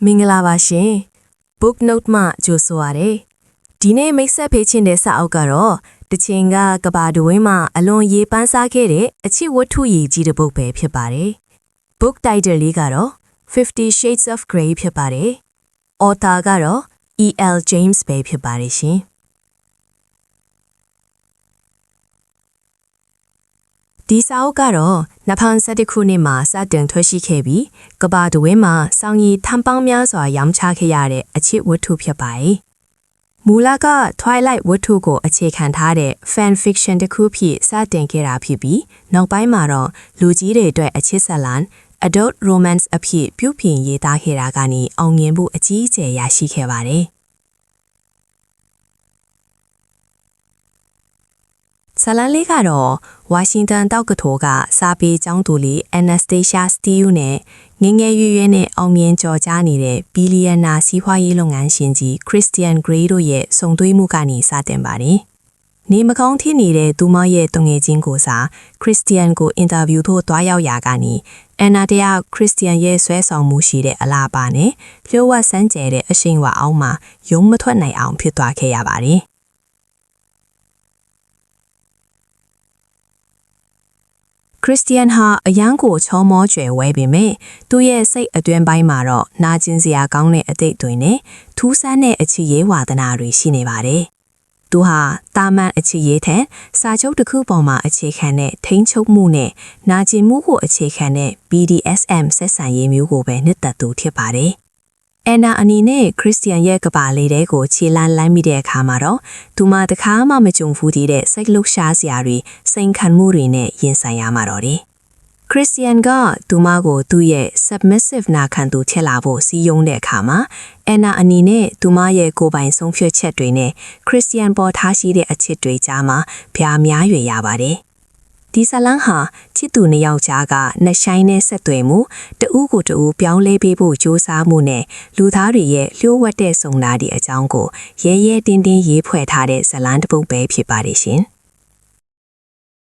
မင်္ဂလာပါရှင် book note မှာကြိုဆိုပါရစေဒီနေ့မိတ်ဆက်ပေးခြင်းတဲ့စာအုပ်ကတော့တချင်ကကဘာတဝင်းမှာအလွန်ရေးပန်းစားခဲ့တဲ့အချစ်ဝတ္ထုရည်ကြီးတစ်ပုဒ်ပဲဖြစ်ပါတယ် book title လေးကတော့ 50 Shades of Grey ဖြစ်ပါတယ် author ကတော့ E.L. James ပဲဖြစ်ပါတယ်ရှင်ဒီစာအုပ်ကတော့2011ခုနှစ်မှာစတင်ထွက်ရှိခဲ့ပြီးကဘာတဝင်းမှာစောင်းရီထမ်းပေါင်းများစွာရောင်းချခဲ့ရတဲ့အချစ်ဝတ္ထုဖြစ်ပါတယ်။မူလက Twilight ဝတ္ထုကိုအခြေခံထားတဲ့ fan fiction တစ်ခုဖြစ်စတင်ခဲ့တာဖြစ်ပြီးနောက်ပိုင်းမှာတော့လူကြီးတွေအတွက်အချစ်ဇာတ်လမ်း adult romance အဖြစ်ပြုပြင်ရေးသားခဲ့တာကနေအောင်မြင်မှုအကြီးအကျယ်ရရှိခဲ့ပါတယ်။ဇာတ်လမ်းလေးကတော့ဝါရှင်တန်တောက်ကထိုးကစာပေကျောင်းသူလေး Anastasia Steele နဲ့ငယ်ငယ်ရွယ်ရွယ်နဲ့အောင်မြင်ကျော်ကြားနေတဲ့ဘီလီယံနာစီးပွားရေးလုပ်ငန်းရှင်ကြီး Christian Grey တို့ရဲ့စုံသွေးမှုကနေစတင်ပါတယ်။နေမကောင်းဖြစ်နေတဲ့သူမရဲ့တငယ်ချင်းကိုစား Christian ကိုအင်တာဗျူးထို့တွားရောက်ရာကနေအန်နာတရာ Christian ရဲ့ဆွဲဆောင်မှုရှိတဲ့အလားပါနဲ့လျှို့ဝှက်စမ်းကြဲတဲ့အရှိန်ဝါအောင်မှာယုံမထွက်နိုင်အောင်ဖြစ်သွားခဲ့ရပါတယ်။ခရစ်စတီယန်ဟာအယံကိုချောမောကျွယ်ဝဲပေမဲ့သူ့ရဲ့စိတ်အတွင်းပိုင်းမှာတော့နာကျင်စရာကောင်းတဲ့အတိတ်တွေနဲ့ထူးဆန်းတဲ့အချစ်ရေးဝါသနာတွေရှိနေပါတယ်။သူဟာတာမန်အချစ်ရေးထက်စာချုပ်တစ်ခုပေါ်မှာအခြေခံတဲ့ထိန်းချုပ်မှုနဲ့နာကျင်မှုကိုအခြေခံတဲ့ BDSM ဆက်ဆံရေးမျိုးကိုပဲနှစ်သက်သူဖြစ်ပါတယ်။အန်နာအနေနဲ့ခရစ်စတီယန်ရဲ့ကဘာလေးတဲကိုခြေလန်းလမ်းမိတဲ့အခါမှာတော့သူမတခါမှမကြုံဘူးသေးတဲ့စိတ်လှုပ်ရှားစရာတွေစိန်ခံမှုတွေနဲ့ရင်ဆိုင်ရမှာတော့တယ်။ခရစ်စတီယန်ကသူမကိုသူ့ရဲ့ submissive နာခံသူဖြစ်လာဖို့စီးရုံးတဲ့အခါမှာအန်နာအနေနဲ့သူမရဲ့ကိုယ်ပိုင်ဆုံးဖြတ်ချက်တွေနဲ့ခရစ်စတီယန်ပေါ်ထားရှိတဲ့အချစ်တွေကြားမှာဗျာများရွေရပါတယ်။ဒီဇာလန်ဟာချစ်သူနှစ်ယောက်ကြားကနှဆိုင်နဲ့ဆက်သွယ်မှုတဦးကိုတဦးပြောင်းလဲပေးဖို့ကြိုးစားမှုနဲ့လူသားတွေရဲ့လျှို့ဝှက်တဲ့စုံနာတွေအကြောင်းကိုရဲရဲတင်းတင်းရေးဖွဲ့ထားတဲ့ဇာလန်တစ်ပုဒ်ပဲဖြစ်ပါတယ်ရှင်။